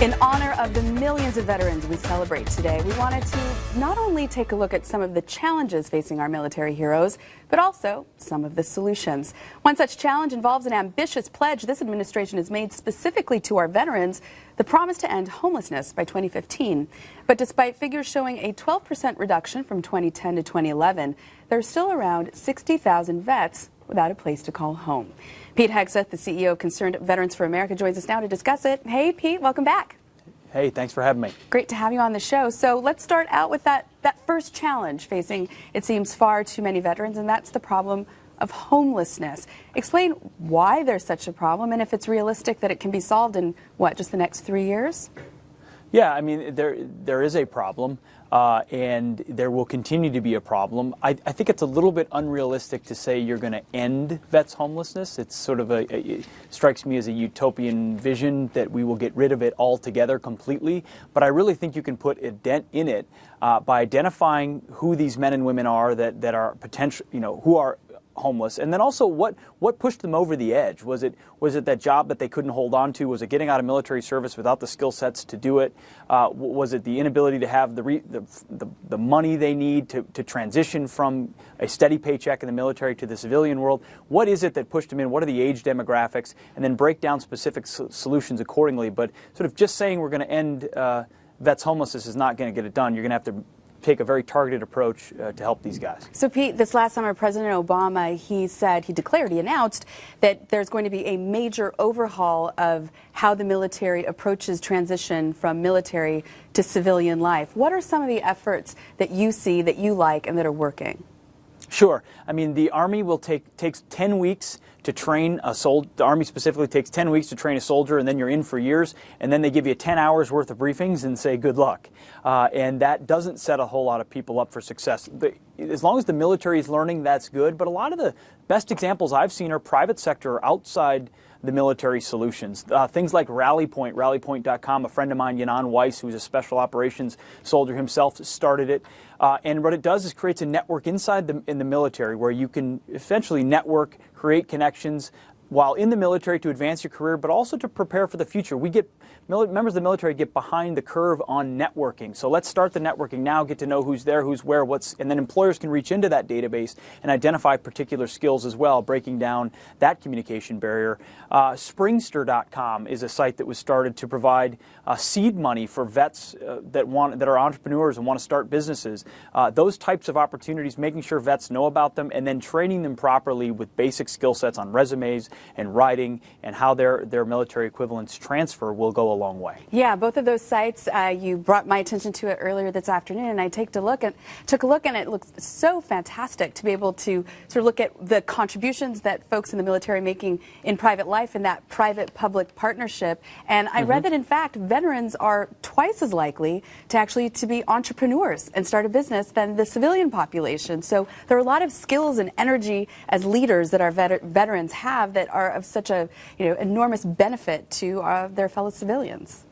In honor of the millions of veterans we celebrate today, we wanted to not only take a look at some of the challenges facing our military heroes, but also some of the solutions. One such challenge involves an ambitious pledge this administration has made specifically to our veterans, the promise to end homelessness by 2015. But despite figures showing a 12% reduction from 2010 to 2011, there are still around 60,000 vets without a place to call home. Pete Hegseth, the CEO of Concerned Veterans for America, joins us now to discuss it. Hey, Pete, welcome back. Hey, thanks for having me. Great to have you on the show. So let's start out with that first challenge facing, it seems, far too many veterans, and that's the problem of homelessness. Explain why there's such a problem and if it's realistic that it can be solved in, what, just the next 3 years? Yeah, I mean, there is a problem, and there will continue to be a problem. I think it's a little bit unrealistic to say you're going to end vets' homelessness. It's sort of it strikes me as a utopian vision that we will get rid of it altogether completely. But I really think you can put a dent in it by identifying who these men and women are that are potential, who are homeless, and then also what pushed them over the edge. Was it that job that they couldn't hold on to? Was it getting out of military service without the skill sets to do it? Was it the inability to have the money they need to transition from a steady paycheck in the military to the civilian world? What is it that pushed them in? What are the age demographics? And then break down specific solutions accordingly. But sort of just saying we're going to end vets' homelessness is not going to get it done. You're going to have to take a very targeted approach to help these guys. So Pete, this last summer, President Obama, he announced that there's going to be a major overhaul of how the military approaches transition from military to civilian life. What are some of the efforts that you see, that you like, and that are working? Sure. I mean, the Army takes 10 weeks to train a soldier. The Army specifically takes 10 weeks to train a soldier, and then you're in for years, and then they give you 10 hours worth of briefings and say good luck. And that doesn't set a whole lot of people up for success. As long as the military is learning, that's good, but a lot of the best examples I've seen are private sector outside the military solutions. Things like rallypoint.com. A friend of mine, Yanan Weiss, who's a special operations soldier himself, started it. And what it does is creates a network inside in the military where you can essentially network, create connections while in the military to advance your career, but also to prepare for the future. Members of the military get behind the curve on networking. So let's start the networking now, get to know who's there, who's where, and then employers can reach into that database and identify particular skills as well, breaking down that communication barrier. Springster.com is a site that was started to provide seed money for vets that are entrepreneurs and want to start businesses. Those types of opportunities, making sure vets know about them and then training them properly with basic skill sets on resumes and writing and how their military equivalents transfer will go a long way. Yeah, both of those sites, you brought my attention to it earlier this afternoon, and I took a look, and it looks so fantastic to be able to sort of look at the contributions that folks in the military are making in private life and that private-public partnership. And I read that, in fact, veterans are twice as likely to be entrepreneurs and start a business than the civilian population. So there are a lot of skills and energy as leaders that our veterans have that are of such a enormous benefit to their fellow civilians.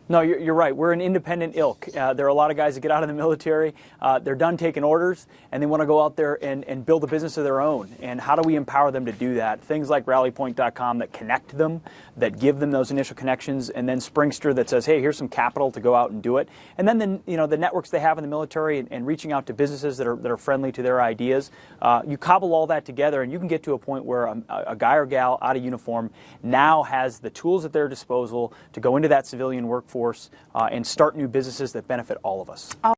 No, you're right. We're an independent ilk. There are a lot of guys that get out of the military, they're done taking orders, and they want to go out there and build a business of their own. And how do we empower them to do that? Things like rallypoint.com that connect them, that give them those initial connections, and then Springster that says, hey, here's some capital to go out and do it. And then the networks they have in the military and reaching out to businesses that are friendly to their ideas. You cobble all that together, and you can get to a point where a guy or gal out of uniform now has the tools at their disposal to go into that civilian workforce and start new businesses that benefit all of us.